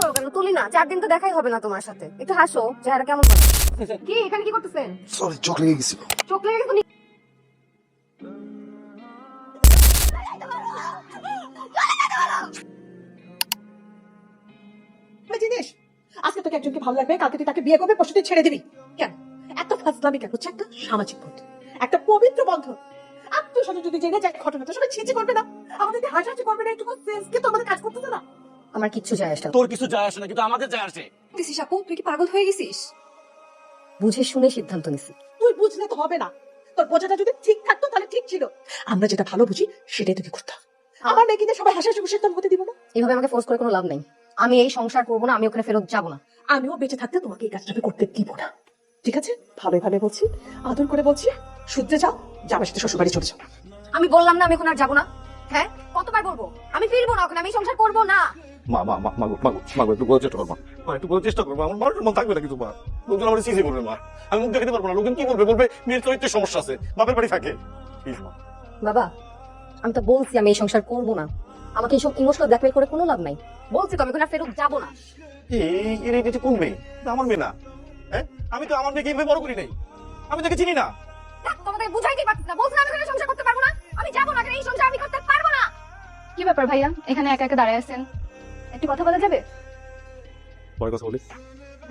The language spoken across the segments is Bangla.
করো কেন? তুলি না, 4 দিন তো দেখাই হবে না তোমার সাথে। একটু হাসো, চেহারা কেমন লাগে? কি এখানে কি করতেছেন? সরি, চোখ লেগে গেছিল। চোখ লেগে গেছে? জিনিস আজকে তোকে একজনকে ভালো লাগবে, কালকে তুই তাকে বিয়ে করবে, পরশু তুই ছেড়ে দিবি। কেন এত ফাজলামি কেন? হচ্ছে একটা সামাজিক বন্ধন, একটা পবিত্র বন্ধন। আত্মীয় স্বজন যদি জেনে যায় ঘটনাটা, সবাই ছিচি করবে না, আমাদেরকে হাসাহাসি করবে না, একটু সেন্সকে তো আমাদের কাজ করতেছে না। আমার কিচ্ছু যায় আসে না। তোর কিছু যায় আসে না, কিন্তু আমাদের যায় আসে। দিছিস আপু, তুই কি পাগল হয়ে গেছিস? বুঝে শুনে সিদ্ধান্ত নিছি। তুই বুঝলে তো হবে না, তোর বোঝাটা যদি ঠিক থাকতো তাহলে ঠিক ছিল। আমরা যেটা ভালো বুঝি সেটাই তোকে করতে হবে। আমার মেয়েকে সবাই হাসাহাসি খুশি তো হতে দিব না। এইভাবে আমাকে ফোর্স করে কোনো লাভ নাই। আমি এই সংসার করবো না, আমি ওখানে ফেরত যাবো না। আমিও বেঁচে থাকতে তোমাকে এই কাজটা করতে দিব না, ঠিক আছে? ভালোই ভালো বলছি, আদর করে বলছি, শুদ্ধে যাও, জামার সাথে শ্বশুর বাড়ি চলে যাও। আমি বললাম না আমি এখন আর যাবো না। হ্যাঁ, কতবার বলবো? আমি ফিরবো না ওখানে, আমি এই সংসার করবো না। মা মা মা মা মা মা একটু বোঝার চেষ্টা করো। মা একটু বোঝার চেষ্টা করো। আমার মানুষের মন থাকবে না কিন্তু মা। লোকজন আমার সিসি করবে মা। আমি মুখ দেখাতে পারবো না। লোকজন কি বলবে? বলবে মেয়ের চরিত্রের সমস্যা আছে, বাপের বাড়ি থাকে। প্লিজ মা। বাবা, আমি তো বলছি আমি এই সংসার করবো না। আমাকে এইসব ইমোশনাল ব্ল্যাকমেল করে কোনো লাভ নাই। বলছি তো আমি ওখানে আর ফেরত যাবো না। এটা কোন মেয়ে? এটা আমার মেয়ে না। হ্যাঁ, আমি তো আমার মেয়েকে এইভাবে বড় করি নাই। আমি তাকে চিনি না। তোমাদের বুঝাইতে পারছি না। বলছি না আমি এখানে সংসার করতে পারবো না। আমি যাবো না, এই সংসার আমি করতে পারবো না। কি ব্যাপার ভাইয়া, এখানে একা একা দাঁড়ায় আছেন? একটু কথা বলা যাবে? পরে কথা বলি।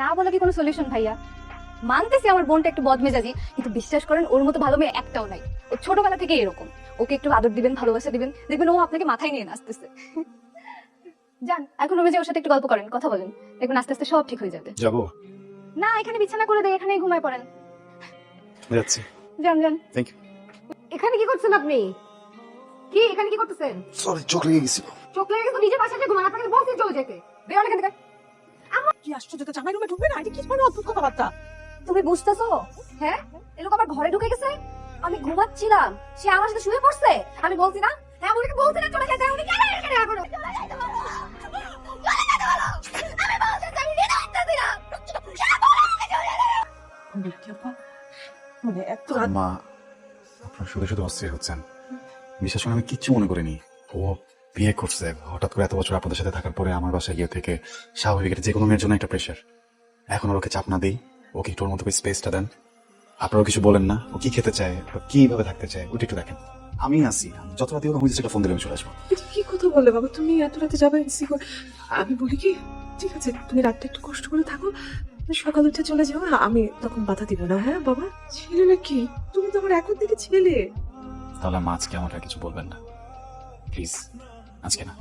না বলা কি কোনো সলিউশন ভাইয়া? মানতেছি আমার বোনটা একটু বদমেজাজি, কিন্তু বিশ্বাস করেন ওর মতো ভালো মেয়ে একটাও নাই। ও ছোটবেলা থেকে এরকম। ওকে একটু আদর দিবেন, ভালোবাসা দিবেন, দেখবেন ও আপনাকে মাথায় নিয়ে নাচতেছে। যান এখন রুমে যে ওর সাথে একটু গল্প করেন, কথা বলেন, দেখবেন আস্তে আস্তে সব ঠিক হয়ে যাবে। যাবো। না, এখানে বিছানা করে দেয়, এখানেই ঘুমায় পড়েন। যাচ্ছি। যান যান। Thank you. এখানে কি করছেন আপনি? কি এখানে কি করতেছেন? সরি, চোখ লেগে গেছিল। চোখ লেগে গেছে? নিজে বাসায় ঘুমান। আপনাকে বলছি চলে যেতে। বেরোন এখান থেকে। কি আশ্চর্য, তো জামাই রুমে ঢুকবে না? এটা কি ধরনের অদ্ভুত কথাবার্তা? তুমি বুঝতেছো? হ্যাঁ, এ লোক আমার ঘরে ঢুকে গেছে। আমি ঘুমাচ্ছিলাম, সে আমার সাথে শুয়ে পড়ছে। আমি বলছি না, হ্যাঁ উনিকে বলছি না চলে যেতে। উনি কেন এখানে এখনো? চলে যাইতে বলো। চলে যেতে বলো। আমি বলছি আমি নিতে পারতেছি না। কেন বলো আমাকে চলে যেতে? মানে এত রাত মা, আপনার শুধু শুধু অস্থির হচ্ছেন। বিশেষ করে আমি কিচ্ছু মনে করিনি। ও বিয়ে করছে, হঠাৎ করে এত বছর আপনাদের সাথে থাকার পরে আমার বাসায় গিয়ে থেকে স্বাভাবিক, এটা যে কোনো মেয়ের জন্য একটা প্রেশার। এখন ওকে চাপ না দিই, ওকে একটু ওর মতো স্পেসটা দেন। আপনারাও কিছু বলেন না, ও কি খেতে চায় বা কিভাবে থাকতে চায় ওটা একটু দেখেন। আমি আসি, যত রাতে ওকে একটা ফোন দিলে আমি চলে আসবো। এটা কি কথা বলে বাবা? তুমি এত রাতে যাবে এনসি করে? আমি বলি কি, ঠিক আছে তুমি রাতটা একটু কষ্ট করে থাকো, সকাল উঠে চলে যাও, আমি তখন বাধা দিব না। হ্যাঁ বাবা, ছেলে নাকি? তুমি তো আমার এখন থেকে ছেলে। তাহলে মা আজকে আমার আর কিছু বলবেন না প্লিজ, আজকে না।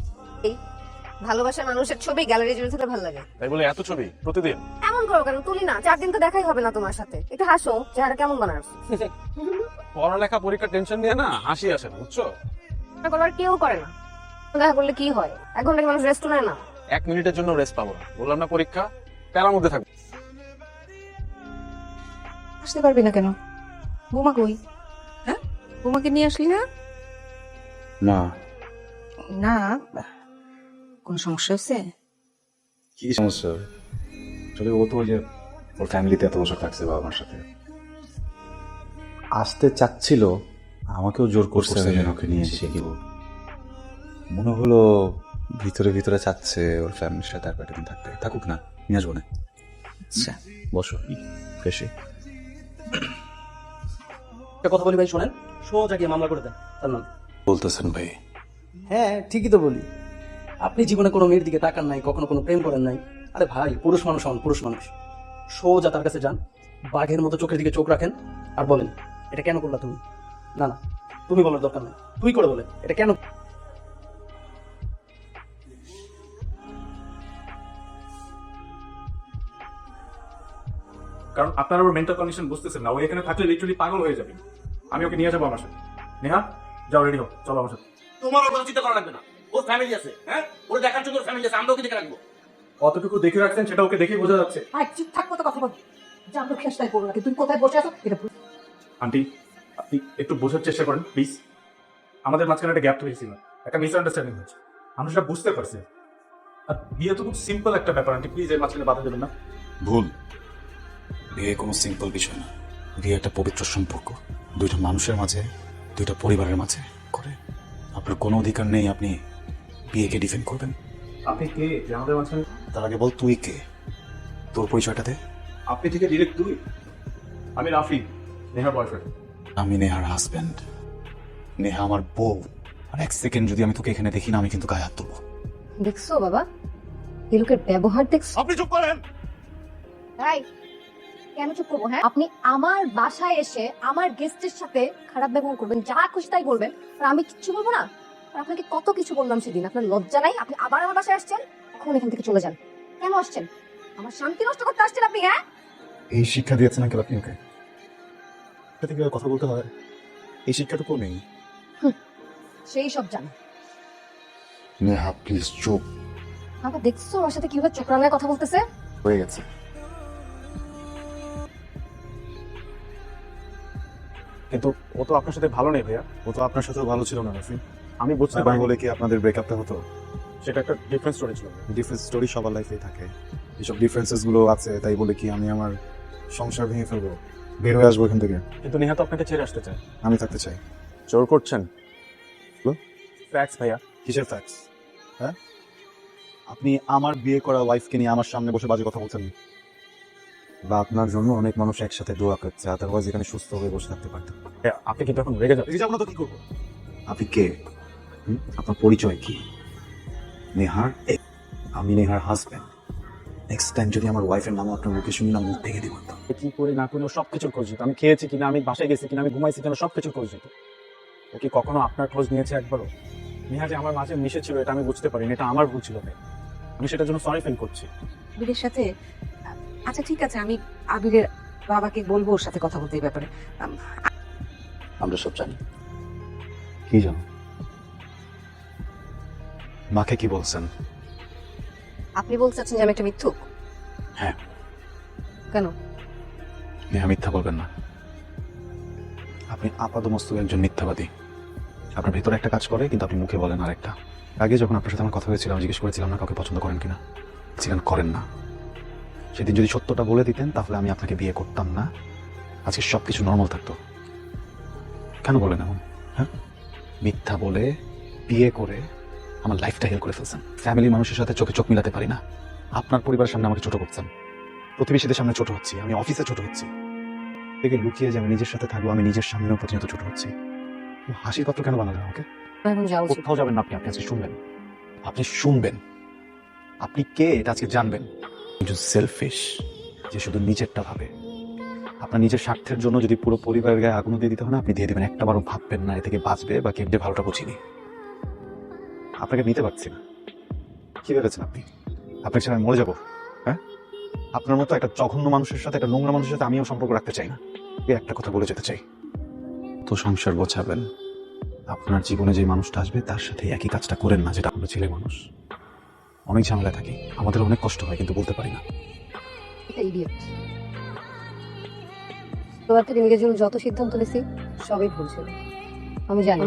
ভালোবাসার মানুষের ছবি গ্যালারি জুড়ে থাকলে ভালো লাগে। তাই বলে এত ছবি প্রতিদিন? এমন করো কেন? তুলি না, 4 দিন তো দেখাই হবে না তোমার সাথে। একটু হাসো, চেহারা কেমন বানাচ্ছ? পড়ালেখা পরীক্ষার টেনশন নিয়ে না হাসি আসে না, বুঝছো? আর কেউ করে না। দেখা করলে কি হয়? 1 ঘন্টা কি মানুষ রেস্ট নেয় না? 1 মিনিটের জন্য রেস্ট পাবো না, বললাম না পরীক্ষা, প্যারার মধ্যে থাকবো। আসতে পারবি না কেন? বৌমা কই? হ্যাঁ, বৌমাকে নিয়ে আসলি না? না। না, কোন সমস্যা হচ্ছে? কি সমস্যা? আসলে ও তো ওই যে ওর ফ্যামিলিতে এত বছর থাকছে বাবা মার সাথে, আসতে চাচ্ছিল, আমাকেও জোর করছে আমি যেন ওকে নিয়ে এসে গেল। মনে হলো ভিতরে ভিতরে চাচ্ছে ওর ফ্যামিলির সাথে আর কয়েকদিন থাকতে। থাকুক না, নিয়ে আসবো না। আচ্ছা বসো ফ্রেশে। একটা কথা বলি ভাই, শোনেন, সোজা গিয়ে মামলা করে দেন তার নাম। বলতেছেন ভাই? হ্যাঁ ঠিকই তো বলি। আপনি জীবনে কোনো মেয়ের দিকে তাকান নাই, কখনো কোনো প্রেম করেন নাই। আরে ভাই, পুরুষ মানুষ হন, পুরুষ মানুষ। সোজা তার কাছে যান, বাঘের মতো চোখের দিকে চোখ রাখেন, আর বলেন এটা কেন করলা তুমি? না না, তুমি বলার দরকার নাই, তুই করে বলেন এটা কেন। কারণ আপনার ওর মেন্টাল কন্ডিশন বুঝতেছেন না। ও এখানে থাকলে লিটারালি পাগল হয়ে যাবে। আমি ওকে নিয়ে যাবো আমার সাথে। নেহা, যাও রেডি হও, চলো আমার সাথে। তোমারও কোনো চিন্তা করা লাগবে না, ওর ফ্যামিলি আছে। হ্যাঁ, ওর দেখার জন্য ওর ফ্যামিলি আছে, আমরা ওকে দেখে রাখবো। কতটুকু দেখে রাখছেন সেটা ওকে দেখে বোঝা যাচ্ছে। ভাই চুপ থাকবো তো, কথা বল। যা আমরা খেসটাই করবো নাকি? তুমি কোথায় বসে আছো এটা আন্টি, আপনি একটু বোঝার চেষ্টা করেন প্লিজ। আমাদের মাঝখানে একটা গ্যাপ হয়েছিল, একটা মিসআন্ডারস্ট্যান্ডিং হয়েছে, আমরা সেটা বুঝতে পারছি। আর বিয়ে তো খুব সিম্পল একটা ব্যাপার আন্টি, প্লিজ এর মাঝখানে বাধা দেবেন না। ভুল। বিয়ে কোনো সিম্পল বিষয় না। বিয়ে একটা পবিত্র সম্পর্ক, দুইটা মানুষের মাঝে, দুইটা পরিবারের মাঝে করে। আপনার কোনো অধিকার নেই আপনি বিয়েকে ডিফেন্ড করবেন। আপনি কে যে আমাদের মাঝখানে? তার আগে বল তুই কে, তোর পরিচয়টা দে। আপনি থেকে ডিরেক্ট তুই? আমি রাফি, নেহার বয়ফ্রেন্ড। আমি নেহার হাজবেন্ড, নেহা আমার বউ। আর এক সেকেন্ড যদি আমি তোকে এখানে দেখি না, আমি কিন্তু গায়ে হাত তুলবো। দেখছো বাবা, এই লোকের ব্যবহার দেখছো? আপনি চুপ করেন। তাই কেন চুপ করবো? হ্যাঁ, আপনি আমার বাসায় এসে আমার গেস্টের সাথে খারাপ ব্যবহার করবেন, যা খুশি তাই বলবেন, আর আমি কিচ্ছু বলবো না? আর আপনাকে কত কিছু বললাম সেদিন, আপনার লজ্জা নাই? আপনি আবার আমার বাসায় আসছেন, এখন এখান থেকে চলে যান। কেন আসছেন? আমার শান্তি নষ্ট করতে আসছেন আপনি? হ্যাঁ, এই শিক্ষা দিয়েছেন আঙ্কেল আপনি ওকে? সাথে কিভাবে কথা বলতে হয় এই শিক্ষাটুকু নেই। সেই সব জান। নেহা প্লিজ চুপ। বাবা দেখছো আমার সাথে কিভাবে চোখ রাঙায় কথা বলতেছে? হয়ে গেছে। কিন্তু ও তো আপনার সাথে ভালো নেই ভাইয়া। ও তো আপনার সাথেও ভালো ছিল না রাফি। আমি বুঝতে তাই পারি বলে কি আপনাদের ব্রেকআপটা হতো? সেটা একটা ডিফারেন্ট স্টোরি ছিল। ডিফারেন্স স্টোরি সবার লাইফেই থাকে। এইসব ডিফারেন্সেস গুলো আছে তাই বলে কি আমি আমার সংসার ভেঙে ফেলবো, বের হয়ে আসবো এখান থেকে? কিন্তু নেহা তো আপনাকে ছেড়ে আসতে চায়। আমি থাকতে চাই। জোর করছেন? ফ্যাক্টস ভাইয়া। কিসের ফ্যাক্টস? হ্যাঁ, আপনি আমার বিয়ে করা ওয়াইফকে নিয়ে আমার সামনে বসে বাজে কথা বলছেন? বা আপনার জন্য অনেক মানুষ একসাথে দোয়া করছে, আদারওয়াইজ এখানে সুস্থ হয়ে বসে থাকতে পারতেন। ভাইয়া, আপনি কিন্তু এখন রেগে যাবেন। রেগে যাবো না তো কি করবো? আপনি কে? আপনার পরিচয় কি? নেহার আমি নেহার হাজবেন্ড। নেক্সট টাইম যদি আমার ওয়াইফের নাম আপনার মুখে শুনি না, মুখ ভেঙে দিব একদম। কি করি না করি ও সবকিছুর খোঁজ নিত। আমি খেয়েছি কিনা, আমি বাসায় গেছি কিনা, আমি ঘুমাইছি কিনা, সবকিছুর খোঁজ নিত। ও কি কখনো আপনার খোঁজ নিয়েছে একবারও? নেহা যে আমার মাঝে মিশেছিল এটা আমি বুঝতে পারিনি, এটা আমার ভুল ছিল ভাই। আমি সেটার জন্য সরি ফিল করছি। আবিরের সাথে, আচ্ছা ঠিক আছে, আমি আবিরের বাবাকে বলবো ওর সাথে কথা বলতে এই ব্যাপারে। আমরা সব জানি। কি জানো? মাকে কি বলছেন? আপনি বলতে চাচ্ছেন যে আমি একটা মিথ্যুক? হ্যাঁ। কেন? নেহা মিথ্যা বলবেন না। আপনি আপাদমস্তক একজন মিথ্যাবাদী। আপনার ভেতরে একটা কাজ করে, কিন্তু আপনি মুখে বলেন আরেকটা। আগে যখন আপনার সাথে আমার কথা হয়েছিল, আমি জিজ্ঞেস করেছিলাম না কাউকে পছন্দ করেন কিনা, ছিলেন করেন না। সেদিন যদি সত্যটা বলে দিতেন তাহলে আমি আপনাকে বিয়ে করতাম না, আজকে সবকিছু নর্মাল থাকতো। কেন বলেন এমন? হ্যাঁ, মিথ্যা বলে বিয়ে করে আমার লাইফটা হেল করে ফেলছেন। ফ্যামিলির মানুষের সাথে চোখে চোখ মিলাতে পারি না। আপনার পরিবারের সামনে আমাকে ছোট করছেন, প্রতিবেশীদের সামনে ছোট হচ্ছি, আমি অফিসে ছোট হচ্ছি। থেকে লুকিয়ে যে আমি নিজের সাথে থাকবো, আমি নিজের সামনেও প্রতিনিয়ত ছোট হচ্ছি। হাসির পাত্র কেন বানালেন আমাকে? এখন যাওয়া উচিত। কোথাও যাবেন না আপনি, আপনি আজকে শুনবেন। আপনি শুনবেন, আপনি কে এটা আজকে জানবেন। একজন সেলফিশ, যে শুধু নিজেরটা ভাবে। আপনার নিজের স্বার্থের জন্য যদি পুরো পরিবারের গায়ে আগুন দিয়ে দিতে হয় না, আপনি দিয়ে দেবেন। একটা বারও ভাববেন না এ থেকে বাঁচবে বা কেমনে ভালোটা বুঝিনি। আপনাকে নিতে পারছি না। কি ভেবেছেন আপনি? আপনার সাথে আমি মরে যাবো? হ্যাঁ, আপনার মতো একটা জঘন্য মানুষের সাথে, একটা নোংরা মানুষের সাথে আমিও সম্পর্ক রাখতে চাই না। এই একটা কথা বলে যেতে চাই, তো সংসার গোছাবেন। আপনার জীবনে যে মানুষটা আসবে তার সাথে একই কাজটা করেন না, যেটা আমরা ছেলে মানুষ। অনেক ঝামেলা থাকি, আমাদের অনেক কষ্ট হয়, কিন্তু বলতে পারি না। এটা ইডিয়েট। তোমার থেকে নিজের জন্য যত সিদ্ধান্ত নিয়েছি সবই ভুল ছিল। আমি জানি,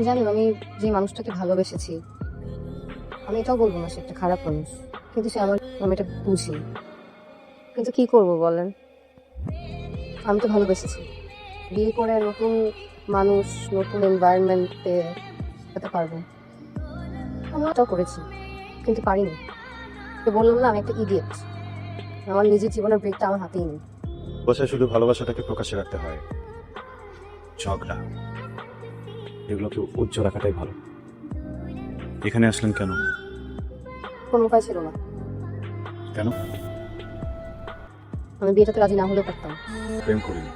জানি আমি যে মানুষটাকে ভালোবেসেছি, আমি এটাও বলবো না সে একটা খারাপ মানুষ, কিন্তু সে আমি এটা বুঝি। কিন্তু কি করব বলেন, আমি তো ভালোবেসেছি। বিয়ে করে নতুন মানুষ, নতুন এনভায়রনমেন্টে যেতে পারবো, আমি ওটাও করেছি, কিন্তু পারিনি। তো বললাম না আমি একটা ইডিয়েট। আমার নিজের জীবনের ব্রেকটা আমার হাতেই নেই। বাসায় শুধু ভালোবাসাটাকে প্রকাশ্যে রাখতে হয়, ঝগড়া এগুলোকে উজ্জ্বল রাখাটাই ভালো। এখানে আসলেন কেন? কোনো উপায় ছিল না। কেন? আমি বিয়েটাতে রাজি না হলেও পারতাম। প্রেম করিনি,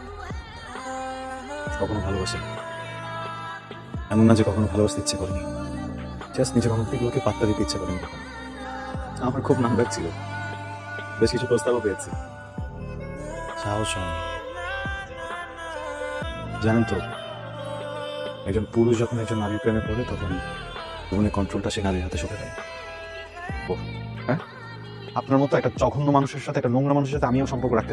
কখনো ভালোবাসি এমন না যে কখনো ভালোবাসতে ইচ্ছে করিনি, জাস্ট নিজের অনুভূতিগুলোকে পাত্তা দিতে ইচ্ছে করিনি কখনো। আমার খুব নাম্বার ছিল, বেশ কিছু প্রস্তাবও পেয়েছি, সাহস হয়নি। জানেন তো, একজন পুরুষ যখন একজন নারীর প্রেমে পড়ে তখন জীবনের কন্ট্রোলটা সে নারীর হাতে সরে দেয়। হ্যাঁ, আপনার মতো একটা জঘন্য মানুষের সাথে, একটা নোংরা মানুষের সাথে আমিও সম্পর্ক রাখতে চাই।